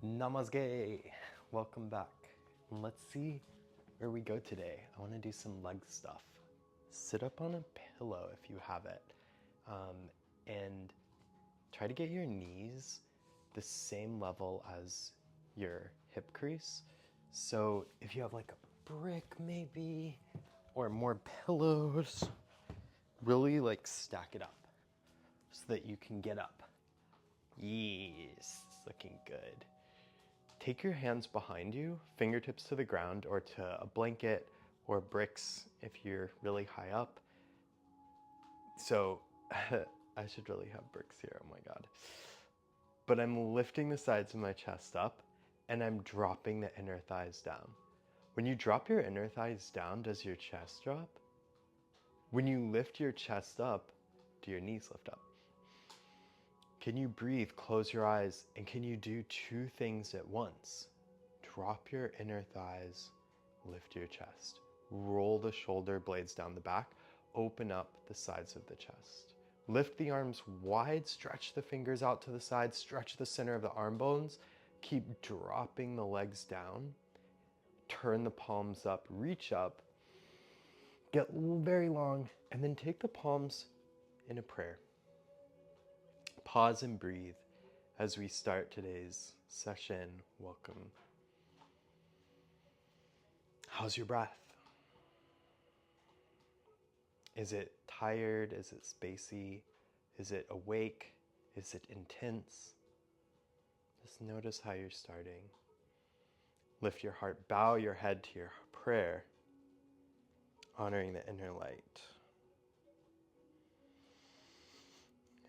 Namaste. Welcome back. Let's see where we go today. I want to do some leg stuff. Sit up on a pillow if you have it, and try to get your knees the same level as your hip crease. So if you have like a brick maybe, or more pillows, really like stack it up so that you can get up. Yes, looking good. Take your hands behind you, fingertips to the ground or to a blanket or bricks if you're really high up. So I should really have bricks here, oh my God. But I'm lifting the sides of my chest up and I'm dropping the inner thighs down. When you drop your inner thighs down, does your chest drop? When you lift your chest up, do your knees lift up? Can you breathe, close your eyes, and can you do two things at once? Drop your inner thighs, lift your chest. Roll the shoulder blades down the back, open up the sides of the chest. Lift the arms wide, stretch the fingers out to the side, stretch the center of the arm bones. Keep dropping the legs down. Turn the palms up, reach up, get very long, and then take the palms in a prayer. Pause and breathe as we start today's session. Welcome. How's your breath? Is it tired? Is it spacey? Is it awake? Is it intense? Just notice how you're starting. Lift your heart, bow your head to your prayer, honoring the inner light.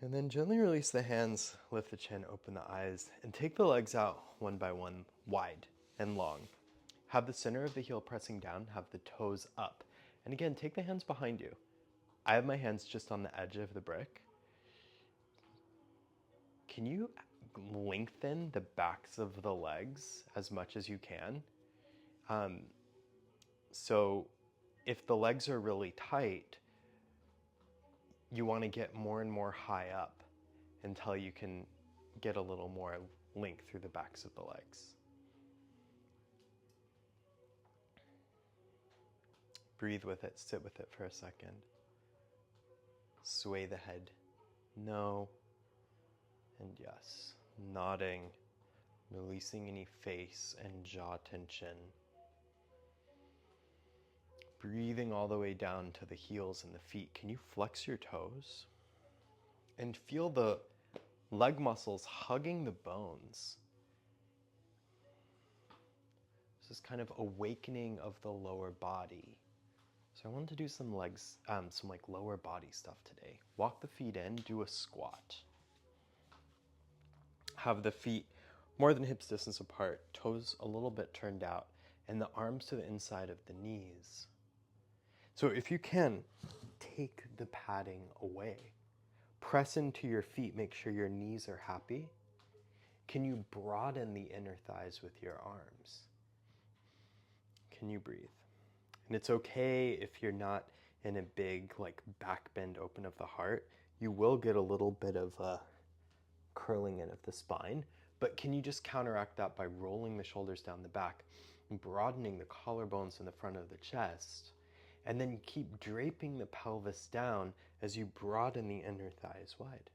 And then gently release the hands, lift the chin, open the eyes, and take the legs out one by one, wide and long. Have the center of the heel pressing down, have the toes up. And again, take the hands behind you. I have my hands just on the edge of the brick. Can you lengthen the backs of the legs as much as you can? So if the legs are really tight, you want to get more and more high up until you can get a little more length through the backs of the legs. Breathe with it, sit with it for a second. Sway the head, no, and yes. Nodding, releasing any face and jaw tension. Breathing all the way down to the heels and the feet. Can you flex your toes? And feel the leg muscles hugging the bones. This is kind of awakening of the lower body. So I wanted to do some legs, some like lower body stuff today. Walk the feet in, do a squat. Have the feet more than hips distance apart, toes a little bit turned out, and the arms to the inside of the knees. So if you can, take the padding away. Press into your feet, make sure your knees are happy. Can you broaden the inner thighs with your arms? Can you breathe? And it's okay if you're not in a big like back bend open of the heart. You will get a little bit of a curling in of the spine, but can you just counteract that by rolling the shoulders down the back and broadening the collarbones in the front of the chest? And then keep draping the pelvis down as you broaden the inner thighs wide.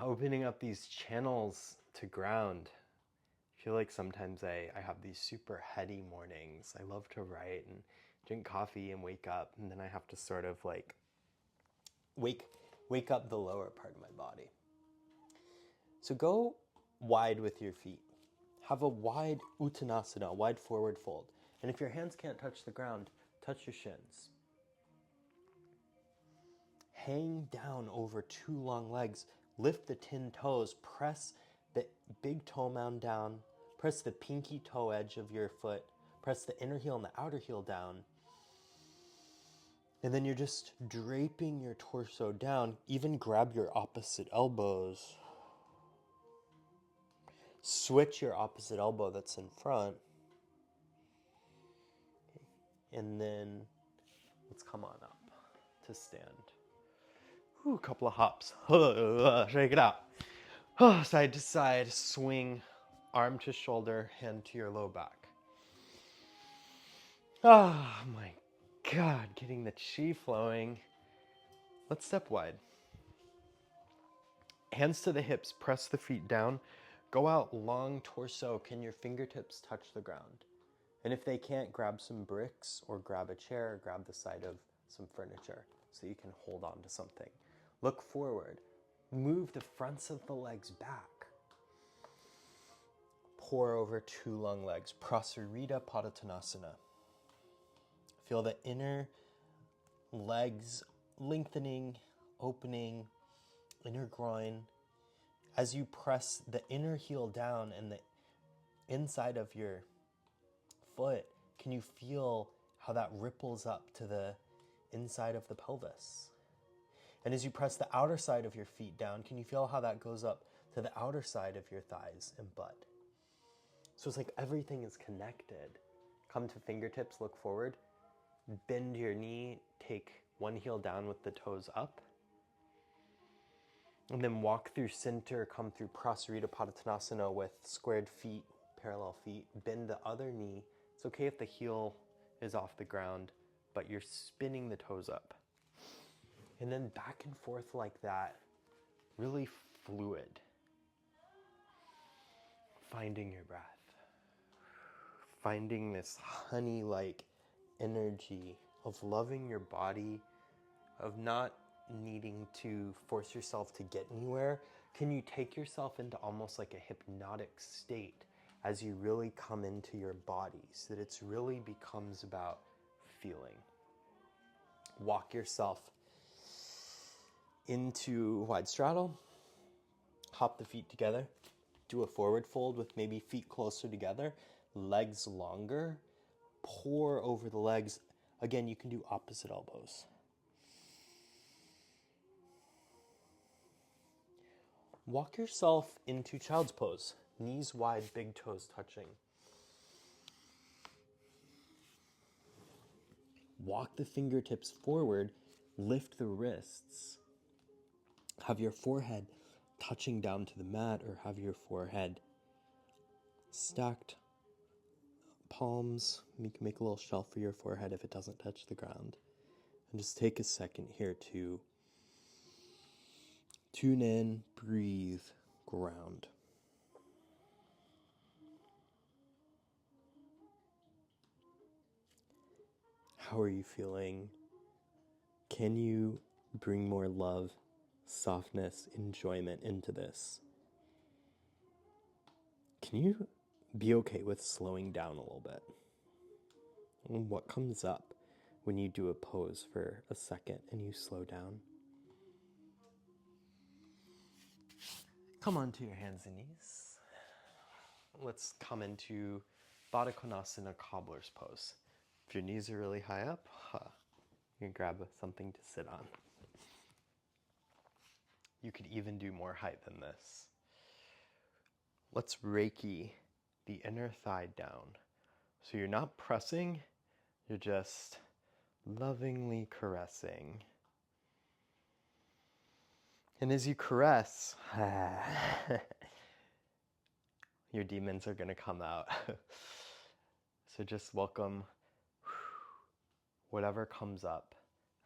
Opening up these channels to ground. I feel like sometimes I have these super heady mornings. I love to write and drink coffee and wake up, and then I have to sort of like wake up the lower part of my body. So go wide with your feet. Have a wide uttanasana, wide forward fold. And if your hands can't touch the ground, touch your shins. Hang down over two long legs. Lift the 10 toes. Press the big toe mound down. Press the pinky toe edge of your foot. Press the inner heel and the outer heel down. And then you're just draping your torso down. Even grab your opposite elbows. Switch your opposite elbow that's in front. And then let's come on up to stand. Ooh, a couple of hops. Shake it out. Oh, side to side, swing, arm to shoulder, hand to your low back. Oh my God, getting the chi flowing. Let's step wide. Hands to the hips, press the feet down. Go out long torso. Can your fingertips touch the ground? And if they can't, grab some bricks or grab a chair, or grab the side of some furniture so you can hold on to something. Look forward. Move the fronts of the legs back. Pour over two long legs. Prasarita Padottanasana. Feel the inner legs lengthening, opening, inner groin. As you press the inner heel down and the inside of your foot, can you feel how that ripples up to the inside of the pelvis? And as you press the outer side of your feet down, can you feel how that goes up to the outer side of your thighs and butt? So it's like everything is connected. Come to fingertips, look forward, bend your knee, take one heel down with the toes up, and then walk through center, come through Prasarita Padottanasana with squared feet, parallel feet, bend the other knee. It's okay if the heel is off the ground, but you're spinning the toes up. And then back and forth like that, really fluid. Finding your breath. Finding this honey-like energy of loving your body, of not needing to force yourself to get anywhere. Can you take yourself into almost like a hypnotic state as you really come into your body, so that it really becomes about feeling? Walk yourself into wide straddle, hop the feet together, do a forward fold with maybe feet closer together, legs longer, pour over the legs. Again, you can do opposite elbows. Walk yourself into child's pose, knees wide, big toes touching. Walk the fingertips forward, lift the wrists. Have your forehead touching down to the mat, or have your forehead stacked. Palms, you can make a little shelf for your forehead if it doesn't touch the ground. And just take a second here to tune in, breathe, ground. How are you feeling? Can you bring more love, softness, enjoyment into this? Can you be okay with slowing down a little bit? And what comes up when you do a pose for a second and you slow down? Come onto your hands and knees. Let's come into Baddha Konasana, cobbler's pose. If your knees are really high up, you can grab something to sit on. You could even do more height than this. Let's Reiki the inner thigh down. So you're not pressing, you're just lovingly caressing. And as you caress, your demons are going to come out. So just welcome whatever comes up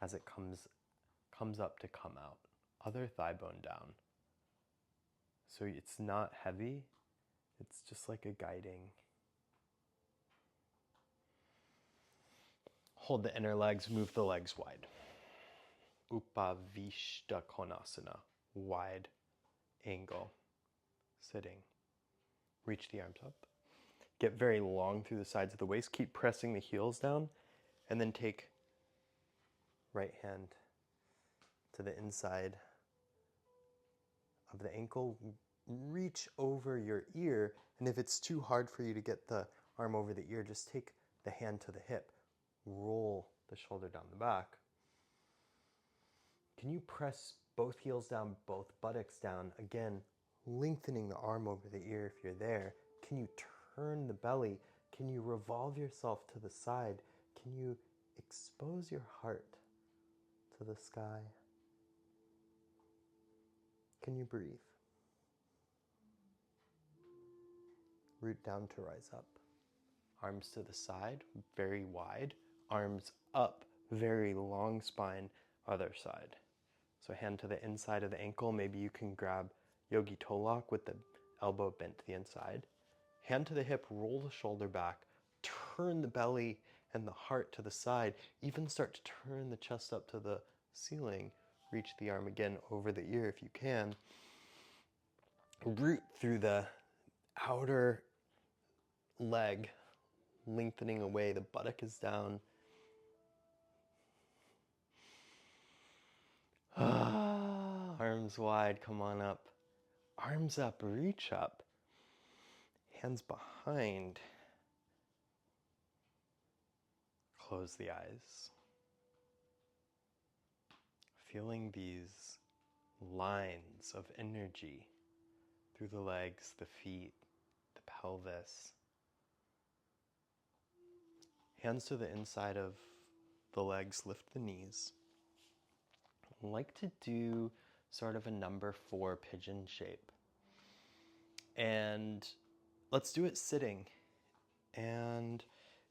as it comes up to come out. Other thigh bone down. So it's not heavy, it's just like a guiding. Hold the inner legs, move the legs wide. Upavishta Konasana, wide angle, sitting. Reach the arms up. Get very long through the sides of the waist. Keep pressing the heels down, and then take right hand to the inside of the ankle. Reach over your ear, and if it's too hard for you to get the arm over the ear, just take the hand to the hip. Roll the shoulder down the back. Can you press both heels down, both buttocks down? Again, lengthening the arm over the ear if you're there. Can you turn the belly? Can you revolve yourself to the side? Can you expose your heart to the sky? Can you breathe? Root down to rise up. Arms to the side, very wide. Arms up, very long spine, other side. So hand to the inside of the ankle. Maybe you can grab yogi toe lock with the elbow bent to the inside. Hand to the hip, roll the shoulder back, turn the belly and the heart to the side, even start to turn the chest up to the ceiling. Reach the arm again over the ear if you can. Root through the outer leg, lengthening away. The buttock is down. Arms wide, come on up. Arms up, reach up. Hands behind. Close the eyes. Feeling these lines of energy through the legs, the feet, the pelvis. Hands to the inside of the legs, lift the knees. I like to do sort of a number 4 pigeon shape. And let's do it sitting. And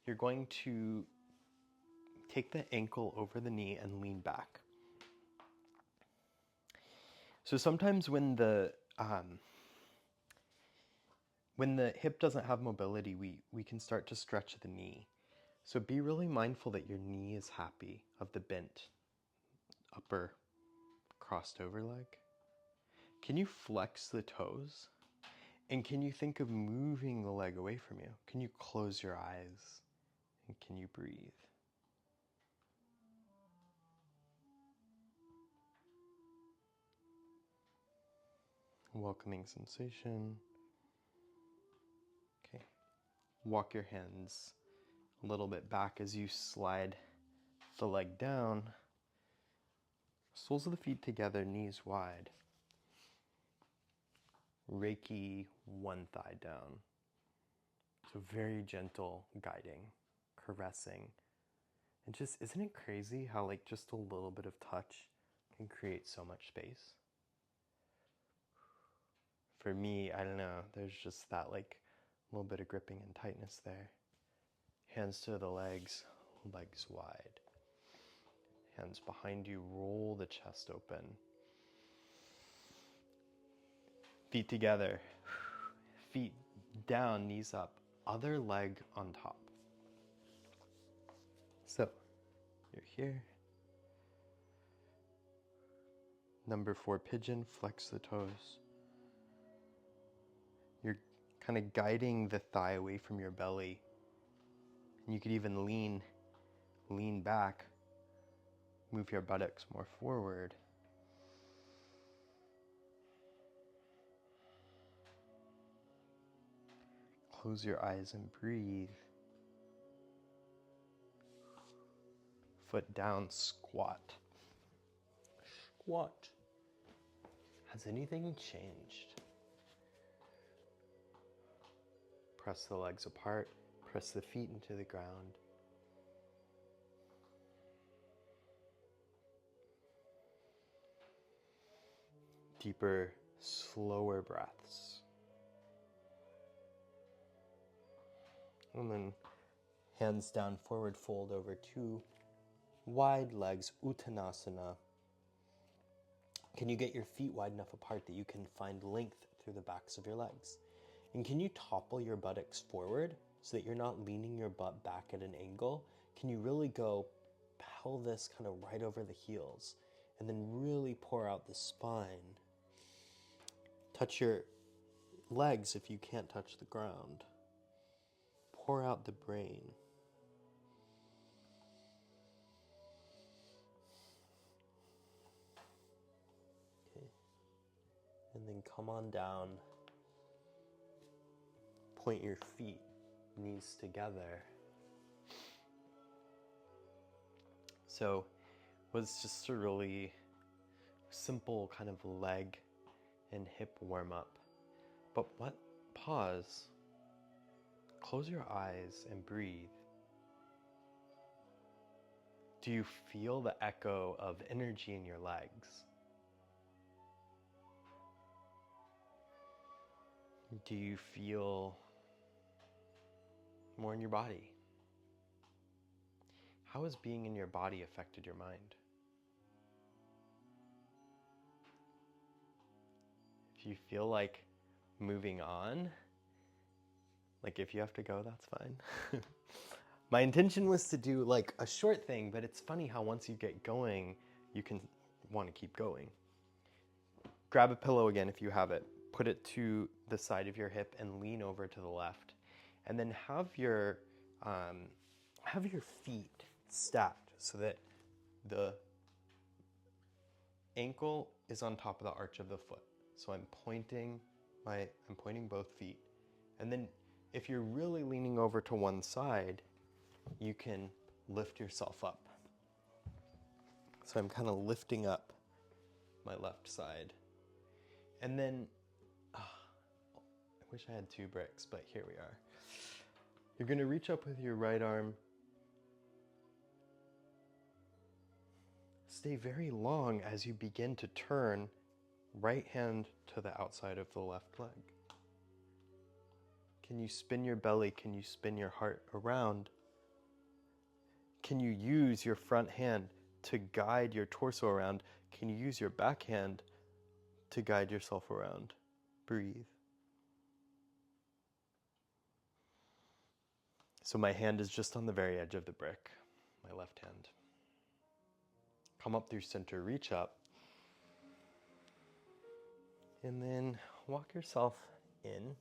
you're going to take the ankle over the knee and lean back. So sometimes when the hip doesn't have mobility, we can start to stretch the knee. So be really mindful that your knee is happy of the bent upper crossed over leg. Can you flex the toes? And can you think of moving the leg away from you? Can you close your eyes? And can you breathe? Welcoming sensation. Okay. Walk your hands a little bit back as you slide the leg down. Soles of the feet together, knees wide. Reiki one thigh down. So very gentle guiding, caressing. And just, isn't it crazy how like just a little bit of touch can create so much space? For me, I don't know, there's just that like little bit of gripping and tightness there. Hands to the legs, legs wide. Hands behind you, roll the chest open. Feet together, feet down, knees up, other leg on top. So, you're here. Number 4 pigeon, flex the toes. You're kind of guiding the thigh away from your belly. And you could even lean back, move your buttocks more forward. Close your eyes and breathe. Foot down, squat. Squat. Has anything changed? Press the legs apart, press the feet into the ground. Deeper, slower breaths. And then hands down, forward fold over 2 wide legs, Uttanasana. Can you get your feet wide enough apart that you can find length through the backs of your legs? And can you topple your buttocks forward so that you're not leaning your butt back at an angle? Can you really go pelvis kind of right over the heels and then really pour out the spine? Touch your legs if you can't touch the ground. Pour out the brain. Okay. And then come on down. Point your feet, knees together. So it was just a really simple kind of leg and hip warm up. But pause, close your eyes and breathe. Do you feel the echo of energy in your legs? Do you feel more in your body. How has being in your body affected your mind? If you feel like moving on, like if you have to go, that's fine. My intention was to do like a short thing, but it's funny how once you get going, you can want to keep going. Grab a pillow again if you have it. Put it to the side of your hip and lean over to the left. And then have your feet stacked so that the ankle is on top of the arch of the foot. So I'm pointing both feet. And then if you're really leaning over to one side, you can lift yourself up. So I'm kind of lifting up my left side. And then, I wish I had 2 bricks, but here we are. You're gonna reach up with your right arm. Stay very long as you begin to turn right hand to the outside of the left leg. Can you spin your belly? Can you spin your heart around? Can you use your front hand to guide your torso around? Can you use your back hand to guide yourself around? Breathe. So my hand is just on the very edge of the brick, my left hand. Come up through center, reach up, and then walk yourself in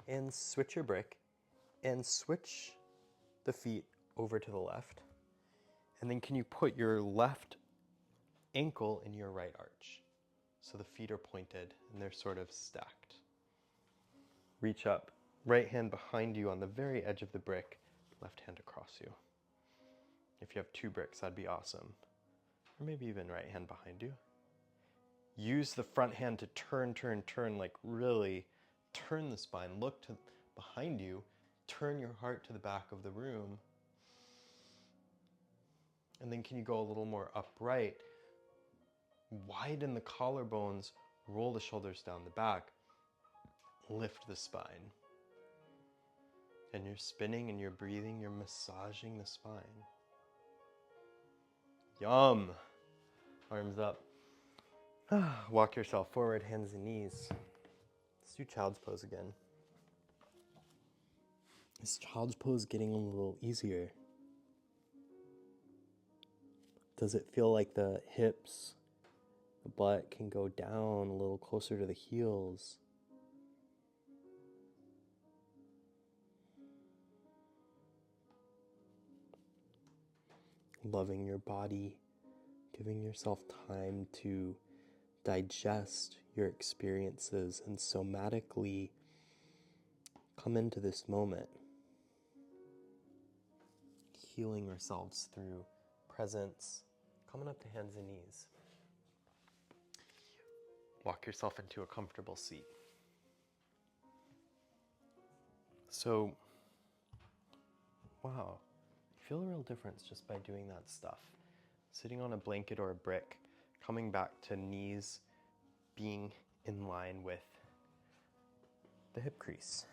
and switch your brick and switch the feet over to the left. And then can you put your left ankle in your right arch? So the feet are pointed and they're sort of stacked. Reach up, right hand behind you on the very edge of the brick, left hand across you. If you have 2 bricks, that'd be awesome. Or maybe even right hand behind you. Use the front hand to turn, like really turn the spine. Look to behind you, turn your heart to the back of the room. And then can you go a little more upright? Widen the collarbones, roll the shoulders down the back, lift the spine. And you're spinning and you're breathing, you're massaging the spine. Yum! Arms up. Walk yourself forward, hands and knees. Let's do child's pose again. Is child's pose getting a little easier? Does it feel like the hips, the butt can go down a little closer to the heels? Loving your body, giving yourself time to digest your experiences and somatically come into this moment. Healing ourselves through presence, coming up to hands and knees. Walk yourself into a comfortable seat. So, wow, you feel a real difference just by doing that stuff. Sitting on a blanket or a brick, coming back to knees being in line with the hip crease.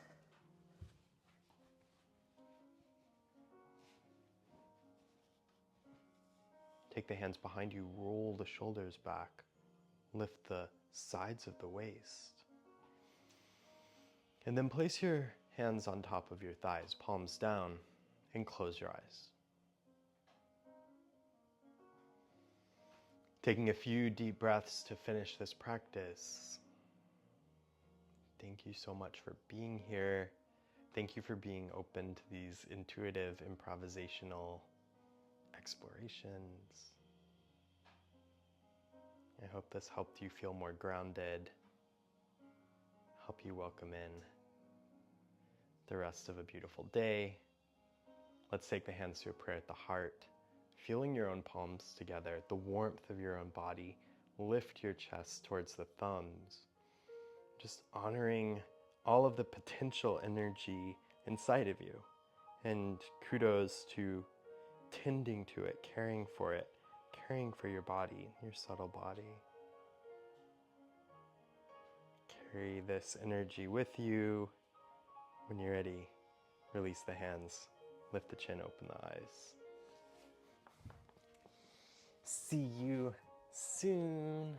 Take the hands behind you, roll the shoulders back, lift the sides of the waist. And then place your hands on top of your thighs, palms down, and close your eyes. Taking a few deep breaths to finish this practice. Thank you so much for being here. Thank you for being open to these intuitive, improvisational explorations. I hope this helped you feel more grounded, help you welcome in the rest of a beautiful day. Let's take the hands to a prayer at the heart, feeling your own palms together, the warmth of your own body. Lift your chest towards the thumbs, just honoring all of the potential energy inside of you. And kudos to tending to it, caring for it, caring for your body, your subtle body. Carry this energy with you When you're ready, release the hands, lift the chin, open the eyes. See you soon.